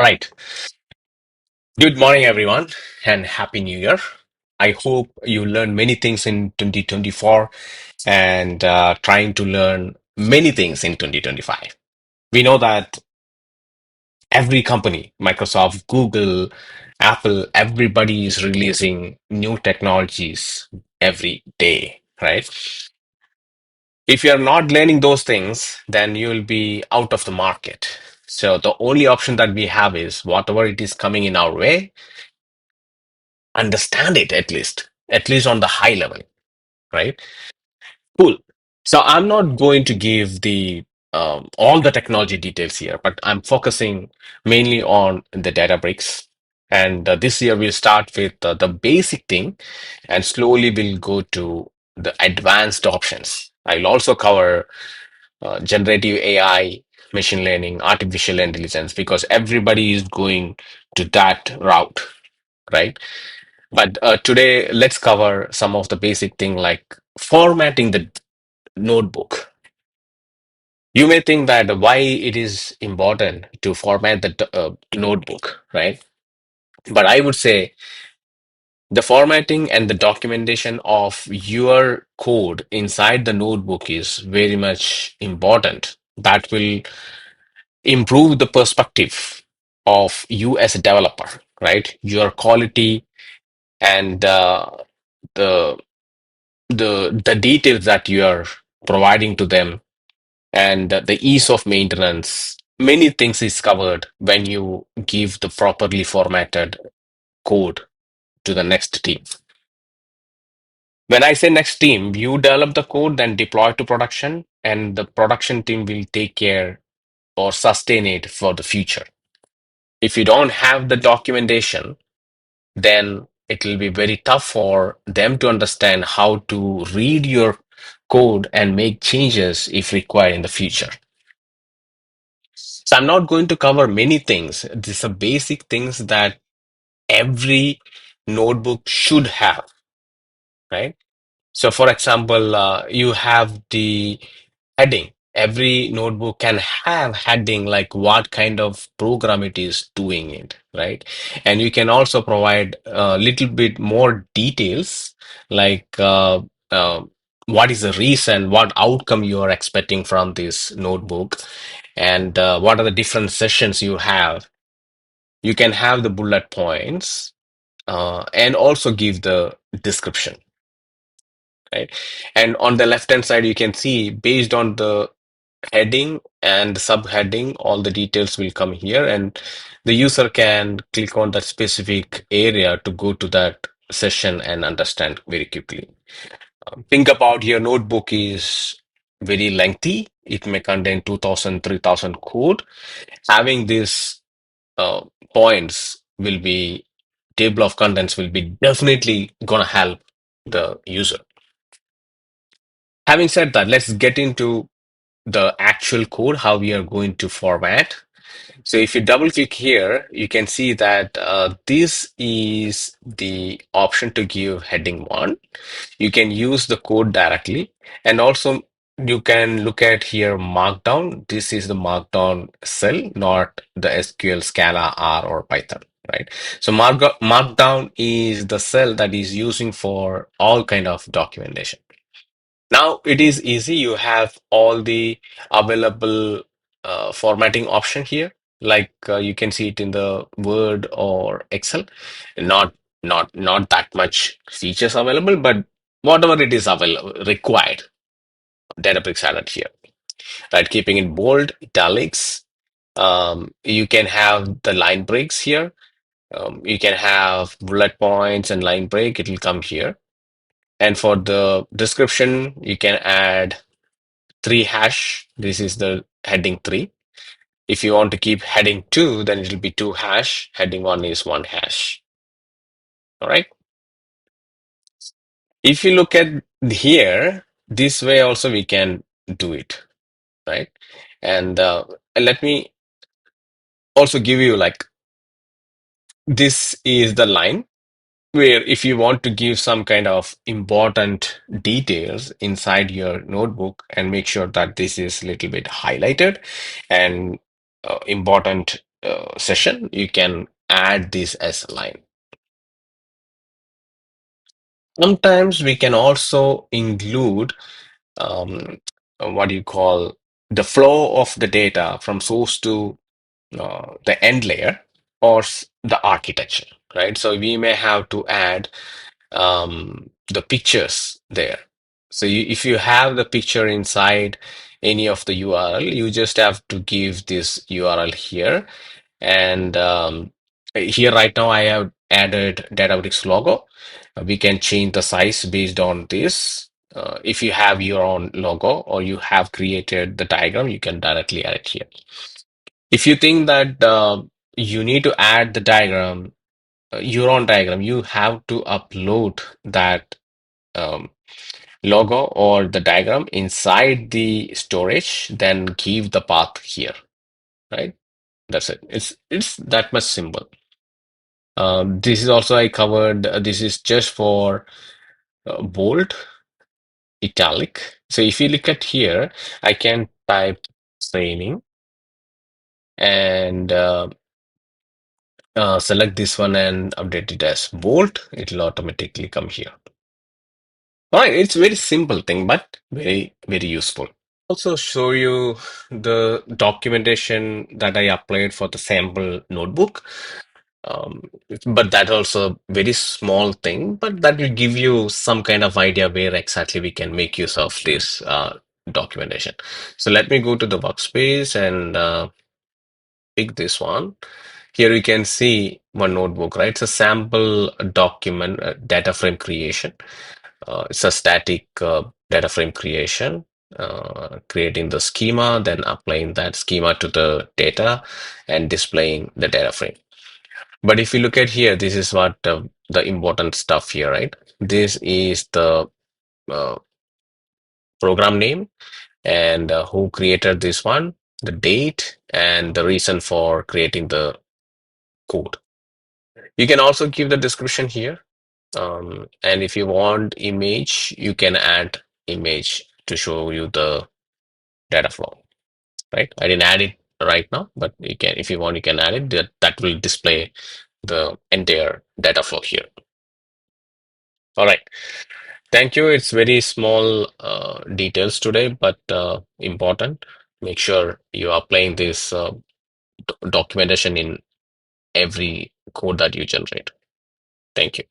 All right. Good morning, everyone, and Happy New Year. I hope you learned many things in 2024 and trying to learn many things in 2025. We know that every company, Microsoft, Google, Apple, everybody is releasing new technologies every day, right? If you're not learning those things, then you'll be out of the market. So the only option that we have is whatever it is coming in our way, understand it at least on the high level, right? Cool. So I'm not going to give the all the technology details here, but I'm focusing mainly on the Databricks. And this year we'll start with the basic thing, and slowly we'll go to the advanced options. I'll also cover generative AI, machine learning, artificial intelligence, because everybody is going to that route, right? But today, let's cover some of the basic thing like formatting the notebook. You may think that why it is important to format the notebook, right? But I would say the formatting and the documentation of your code inside the notebook is very much important. That will improve the perspective of you as a developer, right? Your quality and the the details that you are providing to them and the ease of maintenance, many things is covered when you give the properly formatted code to the next team. When I say next team, you develop the code, then deploy to production, and the production team will take care or sustain it for the future. If you don't have the documentation, then it will be very tough for them to understand how to read your code and make changes if required in the future. So I'm not going to cover many things. These are basic things that every notebook should have, right? So for example, you have the heading. Every notebook can have heading like what kind of program it is doing it, right? And you can also provide a little bit more details like what is the reason, what outcome you are expecting from this notebook, and what are the different sessions you have. You can have the bullet points and also give the description, right? And on the left hand side, you can see based on the heading and subheading, all the details will come here, and the user can click on that specific area to go to that session and understand very quickly. Think about your notebook is very lengthy. It may contain 2000, 3000 code. Having these uh, points will be table of contents will be definitely gonna help the user. Having said that, let's get into the actual code, how we are going to format. So if you double click here, you can see that this is the option to give heading one. You can use the code directly, and also you can look at here Markdown. This is the Markdown cell, not the SQL, Scala, R, or Python, right? So Markdown is the cell that is using for all kind of documentation. Now it is easy. You have all the available formatting option here. Like you can see it in the Word or Excel. Not not that much features available, but whatever it is available required, Databricks added here. Right, keeping it bold, italics. You can have the line breaks here. You can have bullet points and line break. It will come here. And for the description, you can add three hash. This is the heading three. If you want to keep heading two, then it will be two hash. Heading one is one hash. All right. If you look at here, this way also we can do it, right? And let me also give you like this is the line where if you want to give some kind of important details inside your notebook and make sure that this is a little bit highlighted and important session, you can add this as a line. Sometimes we can also include what do you call the flow of the data from source to the end layer or the architecture, right? So we may have to add the pictures there. So if you have the picture inside any of the URL, you just have to give this URL here. And here right now I have added Databricks logo. We can change the size based on this. If you have your own logo or you have created the diagram, you can directly add it here. If you think that you need to add the diagram, your own diagram, you have to upload that um, logo or the diagram inside the storage, then give the path here, right? That's it. It's that much simple. This is also I covered. This is just for bold, italic. So if you look at here, I can type training and select this one and update it as bold. It will automatically come here. All right, it's very simple thing, but very useful. Also show you the documentation that I applied for the sample notebook. But that also very small thing, but that will give you some kind of idea where exactly we can make use of this documentation. So let me go to the workspace and pick this one. Here you can see one notebook, right? It's a sample document, data frame creation. It's a static data frame creation, creating the schema, then applying that schema to the data and displaying the data frame. But if you look at here, this is what the important stuff here, right? This is the uh, program name and who created this one, the date, and the reason for creating the code. You can also give the description here. And if you want image, you can add image to show you the data flow, right? I didn't add it right now, but you can, if you want, you can add it. That will display the entire data flow here. All right. Thank you. It's very small details today, but important. Make sure you are applying this documentation in every code that you generate. Thank you.